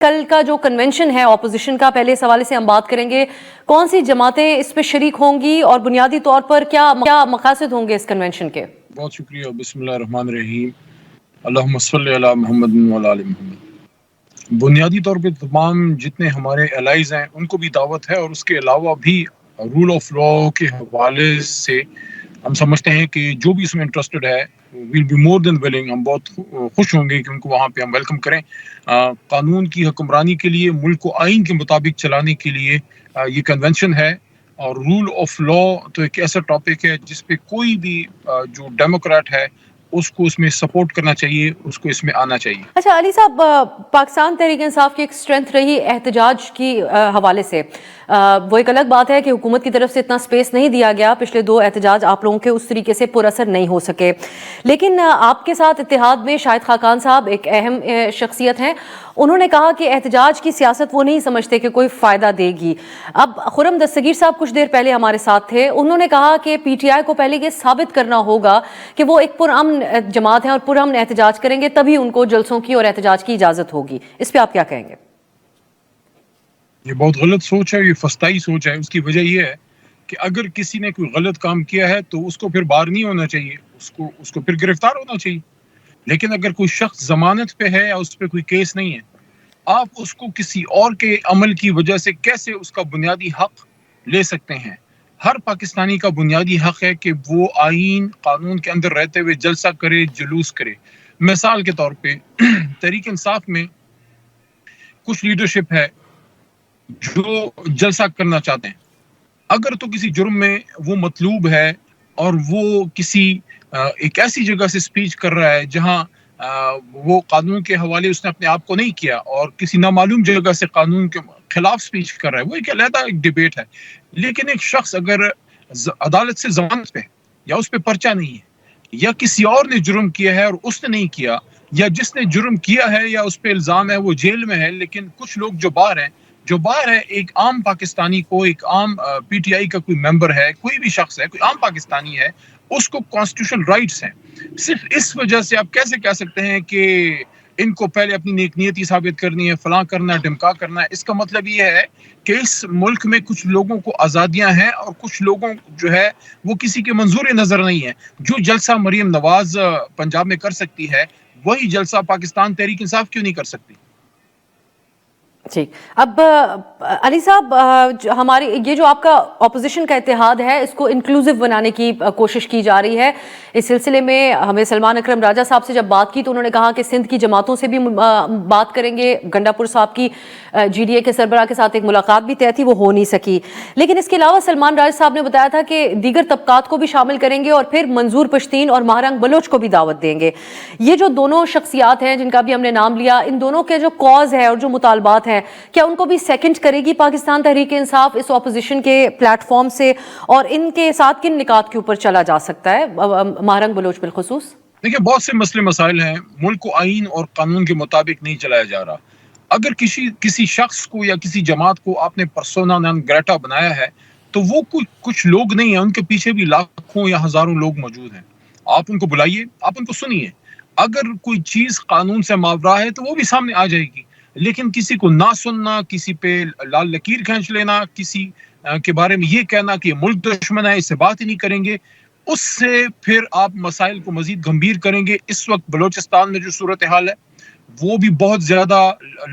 کل کا جو کنونشن ہے اپوزیشن کا، پہلے اس حوالے سے ہم بات کریں گے، کون سی جماعتیں اس پہ شریک ہوں گی اور بنیادی طور پر کیا مقاصد ہوں گے اس کنونشن کے؟ بہت شکریہ. بسم اللہ الرحمن الرحیم. اللہم صلی علی محمد وعلی آل محمد. بنیادی طور پہ تمام جتنے ہمارے الائز ہیں ان کو بھی دعوت ہے، اور اس کے علاوہ بھی رول آف لا کے حوالے سے ہم سمجھتے ہیں کہ جو بھی اس میں انٹرسٹڈ ہے ویل بی مور دین ولنگ، ہم بہت خوش ہوں گے کہ ان کو وہاں پہ ہم ویلکم کریں. قانون کی حکمرانی کے لیے، ملک کو آئین کے مطابق چلانے کے لیے یہ کنونشن ہے. اور رول آف لا تو ایک ایسا ٹاپک ہے جس پہ کوئی بھی جو ڈیموکریٹ ہے اس کو اس میں سپورٹ کرنا چاہیے، اس کو اس میں آنا چاہیے. اچھا علی صاحب، پاکستان تحریک انصاف کی ایک اسٹرینتھ رہی احتجاج کی حوالے سے. وہ ایک الگ بات ہے کہ حکومت کی طرف سے اتنا سپیس نہیں دیا گیا، پچھلے 2 احتجاج آپ لوگوں کے اس طریقے سے پر اثر نہیں ہو سکے، لیکن آپ کے ساتھ اتحاد میں شاہد خاقان صاحب ایک اہم شخصیت ہیں. انہوں نے کہا کہ احتجاج کی سیاست وہ نہیں سمجھتے کہ کوئی فائدہ دے گی. اب خرم دستگیر صاحب کچھ دیر پہلے ہمارے ساتھ تھے، انہوں نے کہا کہ پی ٹی آئی کو پہلے یہ ثابت کرنا ہوگا کہ وہ ایک پرامن جماعت ہے اور پرامن احتجاج کریں گے، تبھی ان کو جلسوں کی اور احتجاج کی اجازت ہوگی. اس پہ آپ کیا کہیں گے؟ یہ بہت غلط سوچ ہے، یہ فسطائی سوچ ہے. اس کی وجہ یہ ہے کہ اگر کسی نے کوئی غلط کام کیا ہے تو اس کو پھر باہر نہیں ہونا چاہیے، اس کو پھر گرفتار ہونا چاہیے. لیکن اگر کوئی شخص ضمانت پہ ہے یا اس پہ کوئی کیس نہیں ہے، آپ اس کو کسی اور کے عمل کی وجہ سے کیسے اس کا بنیادی حق لے سکتے ہیں؟ ہر پاکستانی کا بنیادی حق ہے کہ وہ آئین قانون کے اندر رہتے ہوئے جلسہ کرے، جلوس کرے. مثال کے طور پہ تحریک انصاف میں کچھ لیڈرشپ ہے جو جلسہ کرنا چاہتے ہیں. اگر تو کسی جرم میں وہ مطلوب ہے اور وہ کسی ایک ایسی جگہ سے سپیچ کر رہا ہے جہاں وہ قانون کے حوالے اس نے اپنے آپ کو نہیں کیا، اور کسی نامعلوم جگہ سے قانون کے خلاف سپیچ کر رہا ہے، وہ ایک علیحدہ ایک ڈیبیٹ ہے. لیکن ایک شخص اگر عدالت سے ضمانت پہ، یا اس پہ پرچہ نہیں ہے، یا کسی اور نے جرم کیا ہے اور اس نے نہیں کیا، یا جس نے جرم کیا ہے یا اس پہ الزام ہے وہ جیل میں ہے، لیکن کچھ لوگ جو باہر ہے، ایک عام پاکستانی کو، ایک عام پی ٹی آئی کا کوئی ممبر ہے، کوئی بھی شخص ہے، کوئی عام پاکستانی ہے، اس کو کانسٹیٹیوشنل رائٹس ہیں. صرف اس وجہ سے آپ کیسے کہہ سکتے ہیں کہ ان کو پہلے اپنی نیک نیتی ثابت کرنی ہے، فلاں کرنا ہے، ڈمکا کرنا ہے؟ اس کا مطلب یہ ہے کہ اس ملک میں کچھ لوگوں کو آزادیاں ہیں اور کچھ لوگوں جو ہے وہ کسی کے منظور نظر نہیں ہے. جو جلسہ مریم نواز پنجاب میں کر سکتی ہے، وہی جلسہ پاکستان تحریک انصاف کیوں نہیں کر سکتی؟ جی، اب علی صاحب، ہماری یہ جو آپ کا اپوزیشن کا اتحاد ہے اس کو انکلوزیو بنانے کی کوشش کی جا رہی ہے. اس سلسلے میں ہمیں سلمان اکرم راجہ صاحب سے جب بات کی تو انہوں نے کہا کہ سندھ کی جماعتوں سے بھی بات کریں گے. گنڈا پور صاحب کی جی ڈی اے کے سربراہ کے ساتھ ایک ملاقات بھی طے تھی، وہ ہو نہیں سکی. لیکن اس کے علاوہ سلمان راجہ صاحب نے بتایا تھا کہ دیگر طبقات کو بھی شامل کریں گے اور پھر منظور پشتین اور مہرنگ بلوچ کو بھی دعوت دیں گے. یہ جو دونوں شخصیات ہیں جن کا بھی ہم نے نام لیا، ان دونوں کے جو کاز ہے اور جو مطالبات ہیں، کیا ان کو بھی سیکنڈ کرے گی پاکستان تحریک انصاف اس اپوزیشن کے پلیٹ فارم سے؟ اور ان کے ساتھ کن نکات کے اوپر چلا جا سکتا ہے مہرنگ بلوچ بالخصوص؟ دیکھیں، بہت سے مسئلے مسائل ہیں. ملک کو آئین اور قانون کے مطابق نہیں چلایا جا رہا. اگر کسی شخص کو یا کسی جماعت کو آپ نے پرسونا نان گریٹا بنایا ہے تو وہ کچھ لوگ نہیں ہیں، ان کے پیچھے بھی لاکھوں یا ہزاروں لوگ موجود ہیں. آپ ان کو بلائیے، آپ ان کو سنیے. اگر کوئی چیز قانون سے ماورا ہے تو وہ بھی سامنے آ جائے گی. لیکن کسی کو نہ سننا، کسی پہ لال لکیر کھینچ لینا، کسی کے بارے میں یہ کہنا کہ یہ ملک دشمن ہے، اس سے بات ہی نہیں کریں گے، اس سے پھر آپ مسائل کو مزید گمبھیر کریں گے. اس وقت بلوچستان میں جو صورتحال ہے وہ بھی بہت زیادہ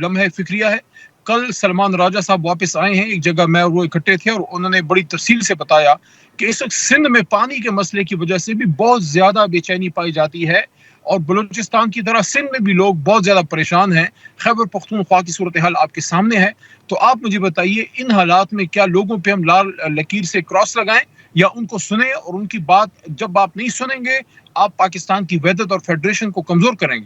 لمحہ فکریہ ہے. کل سلمان راجہ صاحب واپس آئے ہیں ایک جگہ، میں اور وہ اکٹھے تھے، اور انہوں نے بڑی تفصیل سے بتایا کہ اس وقت سندھ میں پانی کے مسئلے کی وجہ سے بھی بہت زیادہ بے چینی پائی جاتی ہے، اور بلوچستان کی طرح سندھ میں بھی لوگ بہت زیادہ پریشان ہیں. خیبر پختونخوا کی صورتحال آپ کے سامنے ہے. تو آپ مجھے بتائیے، ان حالات میں کیا لوگوں پہ ہم لال لکیر سے کراس لگائیں یا ان کو سنیں؟ اور ان کی بات جب آپ نہیں سنیں گے، آپ پاکستان کی وحدت اور فیڈریشن کو کمزور کریں گے.